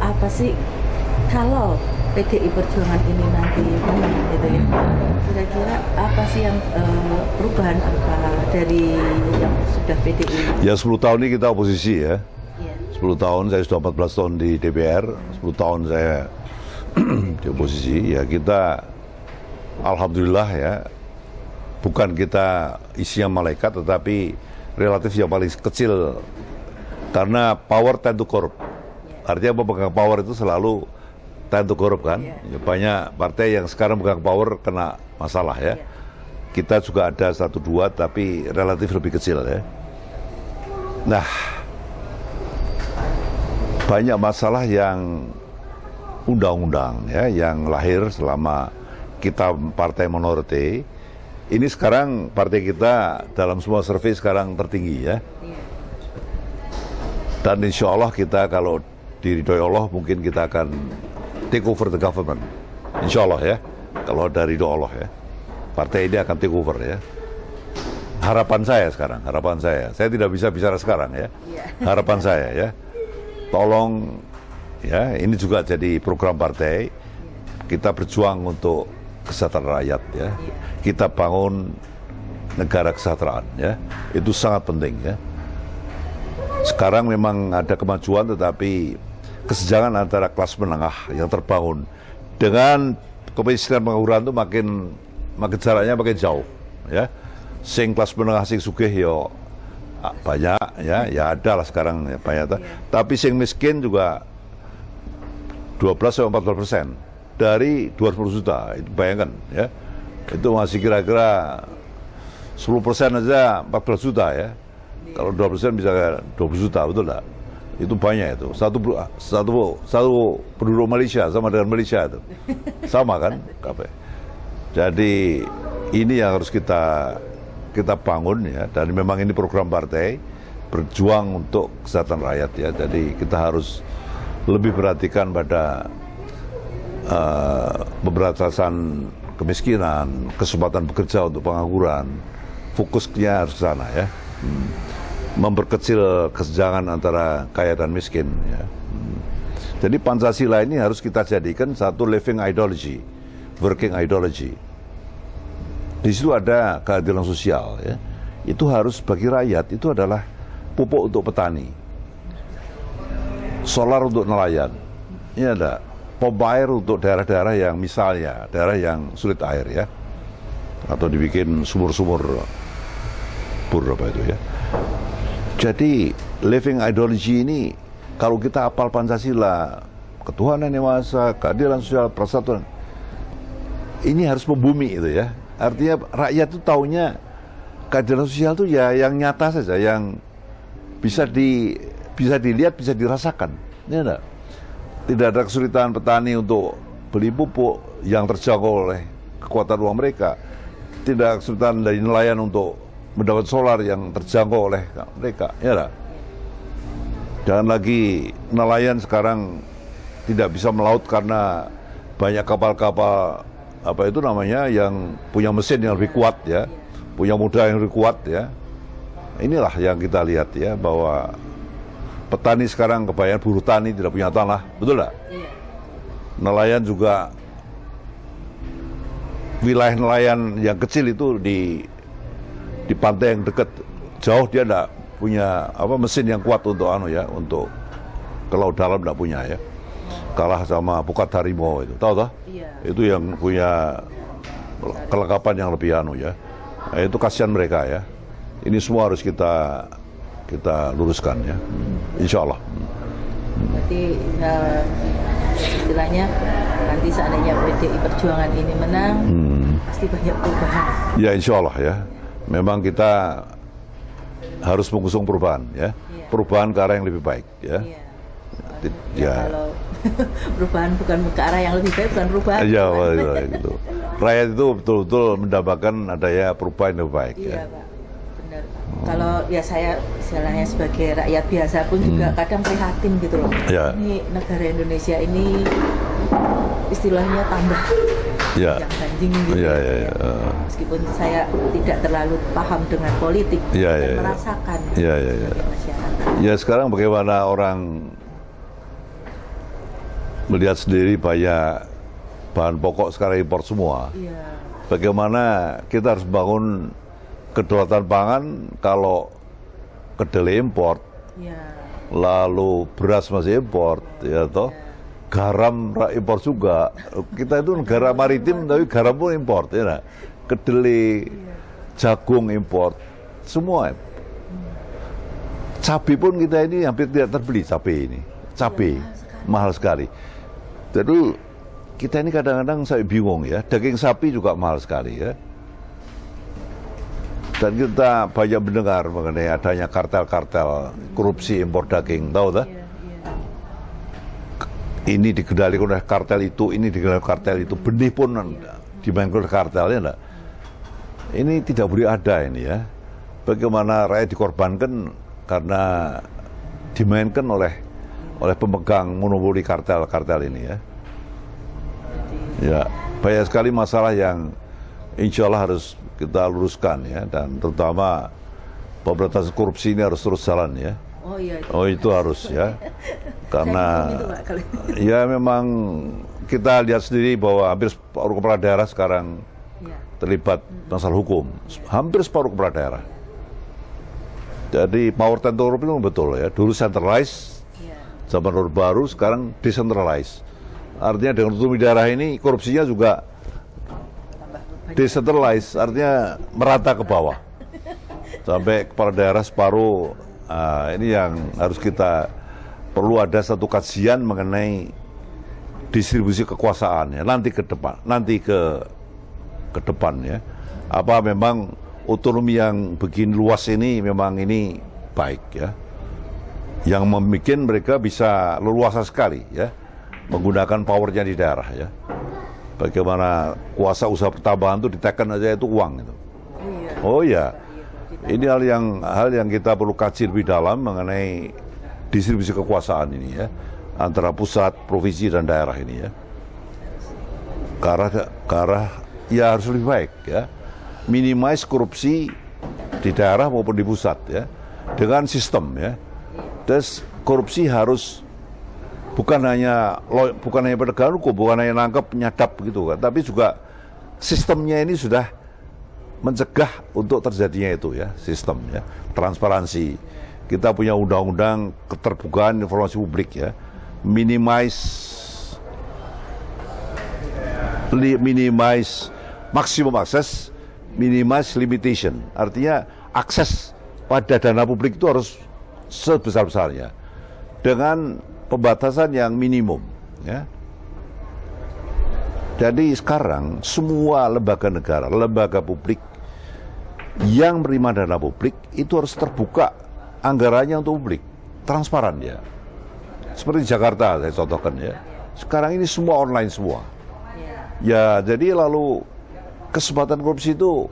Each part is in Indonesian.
Apa sih kalau PDI Perjuangan ini nanti menang gitu ya? Kira-kira apa sih yang perubahan apa dari yang sudah PDI? Ya 10 tahun ini kita oposisi ya. Iya. 10 tahun, saya sudah 14 tahun di DPR, 10 tahun saya di oposisi, ya kita alhamdulillah ya, bukan kita isinya malaikat, tetapi relatif yang paling kecil, karena power tend to corrupt. Artinya pemegang power itu selalu tend to corrupt kan. Ya, banyak partai yang sekarang pegang power kena masalah ya. Kita juga ada 1-2 tapi relatif lebih kecil ya. Nah, banyak masalah yang undang-undang ya, yang lahir selama kita partai minority. Ini sekarang partai kita dalam semua survei sekarang tertinggi ya. Dan insya Allah kita kalau diridhoi Allah mungkin kita akan take over the government. Insya Allah ya. Kalau dari doa Allah ya. Partai ini akan take over ya. Harapan saya sekarang, harapan saya. Saya tidak bisa bicara sekarang ya. Harapan saya ya. Tolong ya, ini juga jadi program partai. Kita berjuang untuk kesejahteraan rakyat ya. Kita bangun negara kesejahteraan ya. Itu sangat penting ya. Sekarang memang ada kemajuan, tetapi kesenjangan antara kelas menengah yang terbangun dengan kemiskinan pengangguran itu makin jaraknya makin jauh ya. Sing kelas menengah sing sugih yo banyak ya ada lah sekarang ya, banyak. Tapi sing miskin juga 12-14% dari 200 juta, itu bayangkan ya. Itu masih kira-kira 10% aja 14 juta ya. Kalau 2% bisa 20 juta, betul tak? Itu banyak itu. Satu penduduk Malaysia sama dengan Malaysia itu. Sama kan? Jadi ini yang harus kita bangun ya. Dan memang ini program partai berjuang untuk kesejahteraan rakyat ya. Jadi kita harus lebih perhatikan pada pemberantasan kemiskinan, kesempatan bekerja untuk pengangguran. Fokusnya harus ke sana ya. Memperkecil kesenjangan antara kaya dan miskin ya. Jadi Pancasila ini harus kita jadikan satu living ideology, working ideology. Di situ ada keadilan sosial ya. Itu harus bagi rakyat, itu adalah pupuk untuk petani, solar untuk nelayan. Ini ada pompa air untuk daerah-daerah yang misalnya daerah yang sulit air ya, atau dibikin sumur-sumur apa itu ya. Jadi living ideology ini kalau kita hafal Pancasila, ketuhanan yang maha esa, keadilan sosial, persatuan, ini harus membumi itu ya. Artinya rakyat itu taunya keadilan sosial itu ya yang nyata saja, yang bisa dilihat, bisa dirasakan. Ini enggak. Tidak ada kesulitan petani untuk beli pupuk yang terjangkau oleh kekuatan uang mereka. Tidak ada kesulitan dari nelayan untuk mendapat solar yang terjangkau oleh mereka, ya enggak? Jangan lagi nelayan sekarang tidak bisa melaut karena banyak kapal-kapal apa itu namanya yang punya mesin yang lebih kuat ya, punya modal yang lebih kuat ya. Inilah yang kita lihat ya, bahwa petani sekarang kebanyakan buruh tani tidak punya tanah, betul enggak? Nelayan juga, wilayah nelayan yang kecil itu di pantai yang dekat jauh dia enggak punya mesin yang kuat untuk untuk ke laut dalam, enggak punya ya. Kalah sama pukat harimau itu, tahu toh? Iya. Itu yang punya kelengkapan yang lebih ya. Nah, itu kasihan mereka ya. Ini semua harus kita luruskan ya. Insya Allah. Berarti istilahnya nanti seandainya PDI Perjuangan ini menang, pasti banyak perubahan. Ya insya Allah ya. Memang kita harus mengusung perubahan ya. Perubahan ke arah yang lebih baik ya. Ya. Kalau perubahan bukan ke arah yang lebih baik, bukan perubahan. Ya, gitu. Rakyat itu betul-betul mendapatkan adanya perubahan yang lebih baik. Iya, Pak. Benar. Kalau ya saya istilahnya sebagai rakyat biasa pun juga kadang prihatin gitu loh. Ya. Ini negara Indonesia ini istilahnya tambah yang ganjing gitu. Ya. Meskipun saya tidak terlalu paham dengan politik, merasakan masyarakat. Ya sekarang bagaimana orang melihat sendiri banyak bahan pokok sekarang impor semua. Bagaimana kita harus bangun kedaulatan pangan kalau kedelai import, lalu beras masih import, ya toh, garam import juga. Kita itu negara maritim tapi garam pun import, ya. Kedelai, jagung import, semua. Cabai pun kita ini hampir tidak terbeli, cabai mahal sekali. Jadi kita ini kadang-kadang saya bingung ya, daging sapi juga mahal sekali ya. Dan kita banyak mendengar mengenai adanya kartel-kartel korupsi impor daging, tahu tak? Ini dikendalikan oleh kartel itu, ini dikendalikan kartel itu, benih pun dimainkan oleh kartelnya enggak? Ini tidak boleh ada ini ya. Bagaimana rakyat dikorbankan karena dimainkan oleh pemegang monopoli kartel-kartel ini ya. Ya, banyak sekali masalah yang insya Allah harus kita luruskan ya, dan terutama pemberantasan korupsi ini harus terus jalan ya. Itu harus ya, karena ya memang kita lihat sendiri bahwa hampir separuh kepala daerah sekarang terlibat masalah hukum, hampir separuh kepala daerah. Jadi power tentor itu betul ya, dulu centralized, zaman Orde Baru, sekarang decentralized. Artinya dengan otonomi daerah ini korupsinya juga decentralized, artinya merata ke bawah. Sampai kepala daerah separuh, ini yang harus kita perlu ada satu kajian mengenai distribusi kekuasaan ya, nanti ke depan ya. Apa memang otonomi yang begini luas ini memang ini baik ya, yang membuat mereka bisa leluasa sekali ya menggunakan powernya di daerah ya. Bagaimana kuasa usaha pertambangan itu ditekan aja itu uang itu. Oh ya, ini hal yang kita perlu kaji lebih dalam mengenai distribusi kekuasaan ini ya, antara pusat, provinsi dan daerah ini ya. Ke arah ya harus lebih baik ya. Minimize korupsi di daerah maupun di pusat ya, dengan sistem ya. Terus korupsi harus bukan hanya penegakan hukum, bukan hanya nangkep nyadap gitu kan, tapi juga sistemnya ini sudah mencegah untuk terjadinya itu ya, sistem ya, transparansi. Kita punya undang-undang keterbukaan informasi publik ya, minimize maksimum akses, minimize limitation. Artinya akses pada dana publik itu harus sebesar-besarnya dengan pembatasan yang minimum ya. Jadi sekarang semua lembaga negara, lembaga publik yang menerima dana publik itu harus terbuka anggarannya untuk publik, transparan ya. Seperti Jakarta saya contohkan ya. Sekarang ini semua online semua. Ya, jadi lalu kesempatan korupsi itu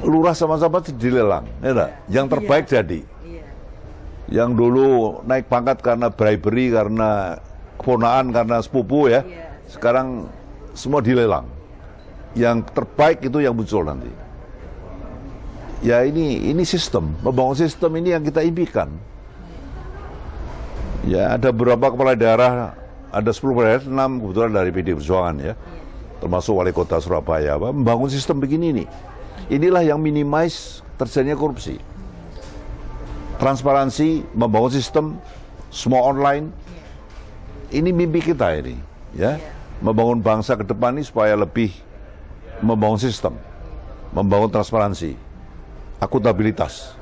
lurah sama-sama dilelang, ya, yang terbaik jadi. Yang dulu naik pangkat karena bribery, karena keponaan, karena sepupu ya, sekarang semua dilelang. Yang terbaik itu yang muncul nanti. Ya ini sistem, membangun sistem ini yang kita impikan. Ya ada beberapa kepala daerah, ada 10 kepala daerah, 6 kebetulan dari PD Perjuangan ya, termasuk wali kota Surabaya, membangun sistem begini nih. Inilah yang minimize terjadinya korupsi. Transparansi, membangun sistem, semua online. Ini mimpi kita ini, ya, membangun bangsa ke depan ini supaya lebih membangun sistem, membangun transparansi, akuntabilitas.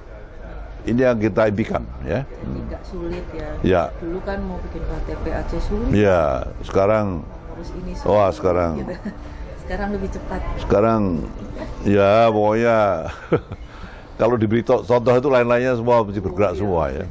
Ini yang kita impikan, ya. Tidak sulit ya. Ya. Dulu kan mau bikin KTP aja sulit. Ya, sekarang. Harus ini sulit. Sekarang. Gitu. Sekarang lebih cepat. Sekarang, ya pokoknya kalau diberi contoh itu lain-lainnya semua mesti bergerak semua ya.